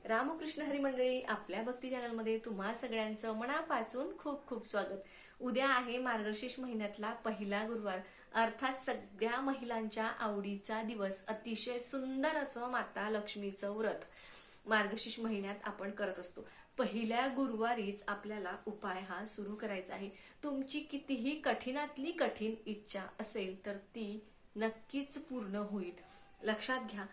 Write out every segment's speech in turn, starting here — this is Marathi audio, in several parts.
रामकृष्ण हरी मंडळी, आपल्या भक्ती चॅनलमध्ये तुम्हा सगळ्यांचं मनापासून खूप खूप स्वागत। उद्या आहे मार्गशीर्ष महिन्यातला पहिला गुरुवार, अर्थात सगळ्या महिलांच्या आवडीचा दिवस। अतिशय सुंदर असं माता लक्ष्मीचं व्रत मार्गशीर्ष महिन्यात आपण करत असतो। पहिल्या गुरुवारीच आपल्याला उपाय हा सुरू करायचा आहे। तुमची कितीही कठीणातली कठीण इच्छा असेल तर ती नक्कीच पूर्ण होईल, लक्षात घ्या।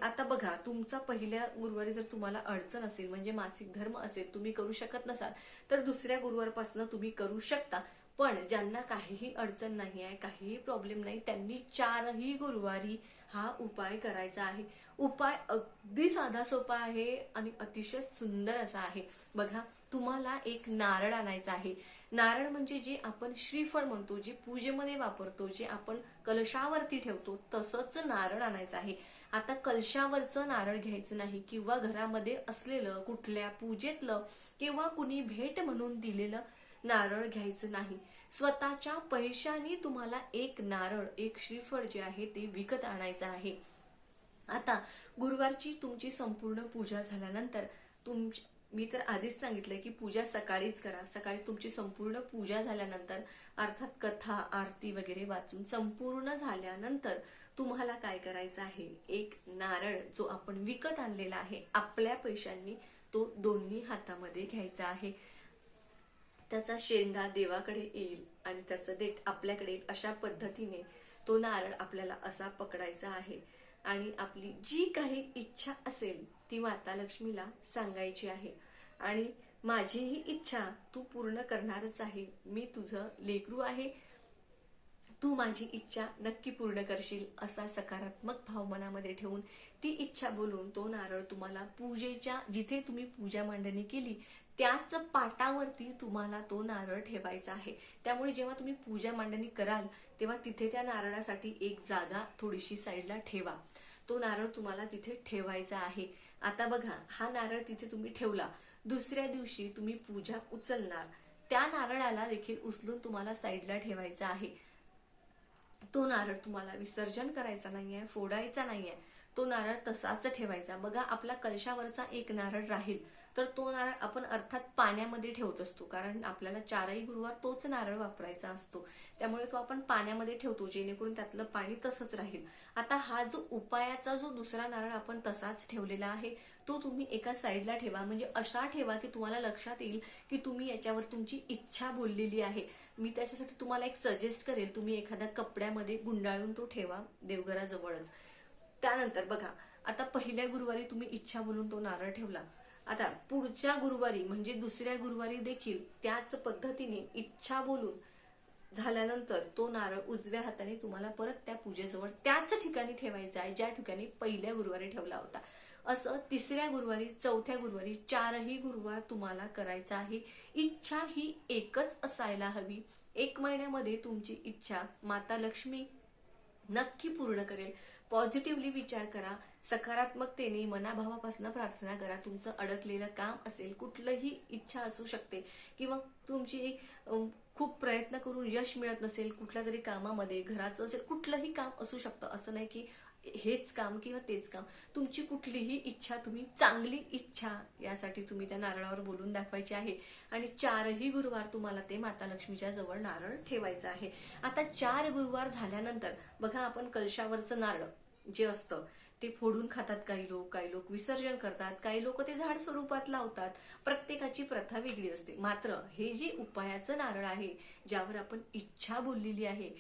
आता बघा, तुमचा पहिल्या गुरुवारी जर तुम्हाला अडचण असेल, म्हणजे मासिक धर्म असेल, तुम्ही करू शकत नसाल तर दुसऱ्या गुरुवारपासून तुम्ही करू शकता। पण ज्यांना काहीही अडचण नाही आहे, काहीही प्रॉब्लेम नाही, त्यांनी 4ही गुरुवारी हा उपाय करायचा आहे। उपाय अगदी साधा सोपा आहे आणि अतिशय सुंदर असा आहे। बघा, तुम्हाला एक नारळ आणायचा आहे। नारळ म्हणजे जे आपण श्रीफळ म्हणतो, जे पूजेमध्ये वापरतो, जे आपण कलशावरती ठेवतो, तसंच नारळ आणायचं आहे। आता कलशावरचं नारळ घ्यायचं नाही, किंवा घरामध्ये असलेलं कुठल्या पूजेतलं किंवा कुणी भेट म्हणून दिलेलं नारळ घ्यायचं नाही। स्वतःच्या पैशाने तुम्हाला एक नारळ, एक श्रीफळ जे आहे ते विकत आणायचं आहे। आता गुरुवारची तुमची संपूर्ण पूजा झाल्यानंतर मी तर आधीच सांगितलंय की पूजा सकाळीच करा। सकाळी तुमची संपूर्ण पूजा झाल्यानंतर, अर्थात कथा आरती वगैरे वाचून संपूर्ण झाल्यानंतर तुम्हाला काय करायचं आहे, एक नारळ जो आपण विकत आणलेला आहे आपल्या पैशांनी, तो दोन्ही हातामध्ये घ्यायचा आहे। त्याचा शेंडा देवाकडे येईल आणि त्याचं देठ आपल्याकडे येईल, अशा पद्धतीने तो नारळ आपल्याला असा पकडायचा आहे। आणि आपली जी काही इच्छा असेल ती माता लक्ष्मीला सांगायची आहे। आणि माझी ही इच्छा तू पूर्ण करणारच आहे, मी तुझं लेकरू आहे, तू माझी इच्छा नक्की पूर्ण करशील, असा सकारात्मक भाव मनामध्ये ठेवून ती इच्छा बोलून तो नारळ तुम्हाला पूजेच्या जिथे तुम्ही पूजा मांडणी केली त्याच पाटावरती तुम्हाला तो नारळ ठेवायचा आहे। त्यामुळे जेव्हा तुम्ही पूजा मांडणी कराल तेव्हा तिथे त्या नारळासाठी एक जागा थोडीशी साईडला ठेवा। तो नारळ तुम्हाला तिथे ठेवायचा आहे। आता बघा, हा नारळ तिथे तुम्ही ठेवला, दुसऱ्या दिवशी तुम्ही पूजा उचलणार, त्या नारळाला देखील उचलून तुम्हाला साईडला ठेवायचा आहे। तो नारळ तुम्हाला विसर्जन करायचा नाहीये, फोडायचा नाहीये, तो नारळ तसाच ठेवायचा। बघा, आपला कलशावरचा एक नारळ राहील तर तो नारळ आपण अर्थात पाण्यामध्ये ठेवत असतो, कारण आपल्याला 4ही गुरुवार तोच नारळ वापरायचा असतो, त्यामुळे तो आपण पाण्यामध्ये ठेवतो, जेणेकरून त्यातलं पाणी तसंच राहील। आता हा जो उपायाचा जो दुसरा नारळ आपण तसाच ठेवलेला आहे तो तुम्ही एका साईडला ठेवा। म्हणजे असा ठेवा की तुम्हाला लक्षात येईल की तुम्ही याच्यावर तुमची इच्छा बोललेली आहे। मी त्याच्यासाठी तुम्हाला एक सजेस्ट करेल, तुम्ही एखाद्या कपड्यामध्ये गुंडाळून तो ठेवा देवघराजवळच। त्यानंतर बघा, आता पहिल्या गुरुवारी तुम्ही इच्छा बोलून तो नारळ ठेवला, आता पुढच्या गुरुवारी म्हणजे दुसऱ्या गुरुवारी देखील त्याच पद्धतीने इच्छा बोलून झाल्यानंतर तो नारळ उजव्या हाताने तुम्हाला परत त्या पूजेजवळ त्याच ठिकाणी ठेवायचा आहे ज्या ठिकाणी पहिल्या गुरुवारी ठेवला होता। असं तिसऱ्या गुरुवारी, चौथ्या गुरुवारी, 4ही गुरुवार तुम्हाला करायचं आहे। इच्छा ही एकच असायला हवी। 1 महिन्यामध्ये तुमची इच्छा माता लक्ष्मी नक्की पूर्ण करेल। पॉझिटिव्हली विचार करा, सकारात्मकतेने मनाभावापासून प्रार्थना करा। तुमचं अडकलेलं काम असेल, कुठलंही इच्छा असू शकते, किंवा तुमची खूप प्रयत्न करून यश मिळत नसेल कुठल्या तरी कामामध्ये, घराचं असेल, कुठलंही काम असू शकतं, असं नाही की हेच काम किंवा तेच काम। तुमची कुठलीही इच्छा, तुम्ही चांगली इच्छा यासाठी तुम्ही त्या नारळावर बोलून दाखवायची आहे। आणि 4ही गुरुवार तुम्हाला ते माता लक्ष्मीच्या जवळ नारळ ठेवायचं आहे। आता 4 गुरुवार झाल्यानंतर बघा, आपण कलशावरचं नारळ जे असतं ते फोडून खातात काही लोक विसर्जन करतात, काही लोक ते झाड स्वरूपात लावतात, प्रत्येकाची प्रथा वेगळी असते। मात्र हे जे उपायाचं नारळ आहे, ज्यावर आपण इच्छा बोललेली आहे,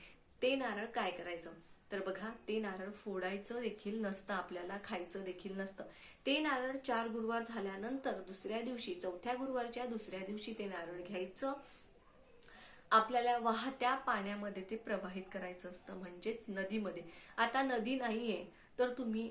ते नारळ काय करायचं तर बघा, ते नारळ फोडायचं देखील नसतं, आपल्याला खायचं देखील नसतं। ते नारळ 4 गुरुवार झाल्यानंतर दुसऱ्या दिवशी, चौथ्या गुरुवारच्या दुसऱ्या दिवशी ते नारळ घ्यायचं, आपल्याला वाहत्या पाण्यामध्ये ते प्रवाहित करायचं असतं, म्हणजेच नदीमध्ये। आता नदी नाहीये तर तुम्ही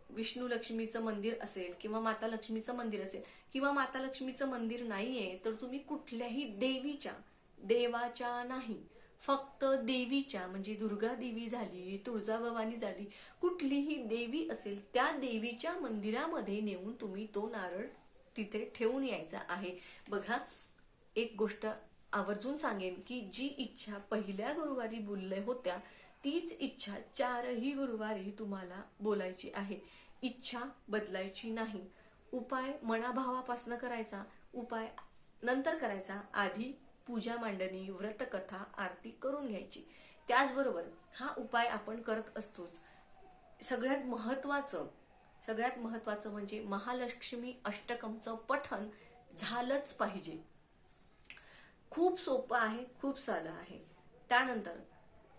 विष्णू लक्ष्मीचं मंदिर असेल किंवा माता लक्ष्मीचं मंदिर असेल, किंवा माता लक्ष्मीचं मंदिर नाहीये तर तुम्ही कुठल्याही देवीच्या, देवाच्या नाही, फक्त देवीच्या, म्हणजे दुर्गा देवी झाली, तुळजाभवानी झाली, कुठलीही देवी असेल त्या देवीच्या मंदिरामध्ये नेऊन तुम्ही तो नारळ तिथे ठेवून यायचा आहे। बघा, एक गोष्ट आवर्जून सांगेन की जी इच्छा पहिल्या गुरुवारी बोलल्या होत्या तीच इच्छा 4ही गुरुवारी तुम्हाला बोलायची आहे। इच्छा बदलायची नाही। उपाय मनाभावापासनं करायचा, उपाय नंतर करायचा, आधी पूजा मांडणी, व्रतकथा, आरती करून घ्यायची. त्याचबरोबर हा उपाय आपण करत असतोच. सगळ्यात महत्वाचं म्हणजे महालक्ष्मी अष्टकमचं पठण झालंच पाहिजे. खूप सोपं आहे, खूप साधं आहे. त्यानंतर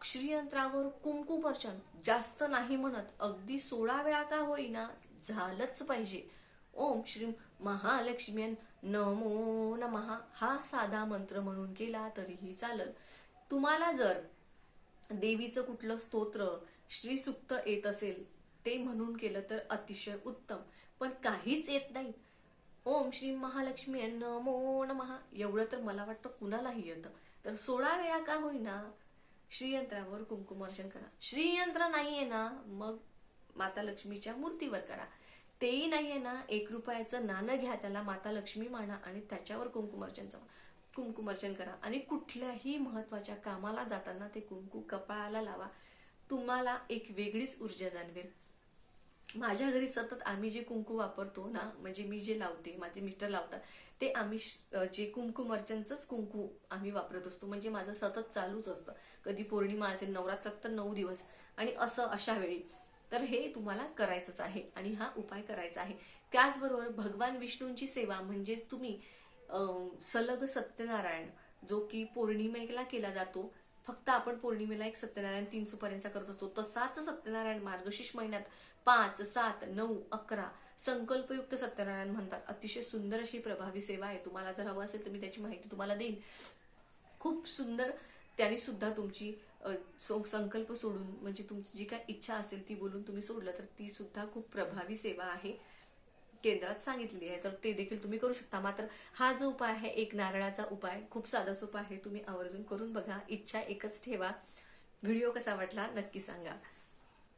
श्रीयंत्रावर कुंकुमर्चन जास्त नाही म्हणत, अगदी 16 वेळा का होईना झालंच पाहिजे. ओम श्री महालक्ष्मी नमो नमः हा साधा मंत्र म्हणून केला तरीही चालेल. तुम्हाला जर देवीचं कुठलं स्तोत्र, श्रीसुक्त येत असेल ते म्हणून केलं तर अतिशय उत्तम. पण काहीच येत नाही, ओम श्री महालक्ष्मी नमो नमः एवढं तर मला वाटतं कुणालाही येतं, तर 16 वेळा का होईना श्रीयंत्रावर कुंकुमार्चन करा. श्रीयंत्र नाहीये ना, मग माता लक्ष्मीच्या मूर्तीवर करा. तेही नाहीये ना, 1 रुपयाचं नाणं घ्या, त्याला माता लक्ष्मी माना आणि त्याच्यावर कुंकुमार्चन करा. आणि कुठल्याही महत्वाच्या कामाला जाताना ते कुंकू कपाळाला लावा. तुम्हाला एक वेगळीच ऊर्जा जाणवेल. माझ्या घरी सतत आम्ही जे कुंकू वापरतो ना, म्हणजे मी जे लावते, माझे मिस्टर लावतात, ते आम्ही जे कुंकुमार्चनचंच कुंकू आम्ही वापरत असतो. म्हणजे माझं सतत चालूच असतं. कधी पौर्णिमा असेल, नवरात्रात तर 9 दिवस, आणि अशा वेळी तर हे तुम्हाला करायचंच आहे आणि हा उपाय करायचा आहे. त्याचबरोबर भगवान विष्णूंची सेवा म्हणजेच तुम्ही सलग सत्यनारायण, जो की पौर्णिमेला केला जातो, फक्त आपण पौर्णिमेला एक सत्यनारायण 3 सुपाऱ्यांचा करत असतो, तसाच सत्यनारायण मार्गशीर्ष महिन्यात 5, 7, 9, 11 संकल्पयुक्त सत्यनारायण म्हणतात. अतिशय सुंदर अशी प्रभावी सेवा आहे. तुम्हाला जर हवं असेल तर मी त्याची माहिती तुम्हाला देईन. खूप सुंदर. त्यांनी सुद्धा तुमची संकल्प सोडून, म्हणजे तुमची जी काय इच्छा असेल ती बोलून तुम्ही सोडलं तर ती सुद्धा खूप प्रभावी सेवा आहे, केंद्रात सांगितलेली आहे. तर ते देखील तुम्ही करू शकता. मात्र हा जो उपाय आहे, एक नारळाचा उपाय, खूप साधा सोपा आहे. तुम्ही आवर्जून करून बघा. इच्छा एकच ठेवा. व्हिडिओ कसा वाटला नक्की सांगा.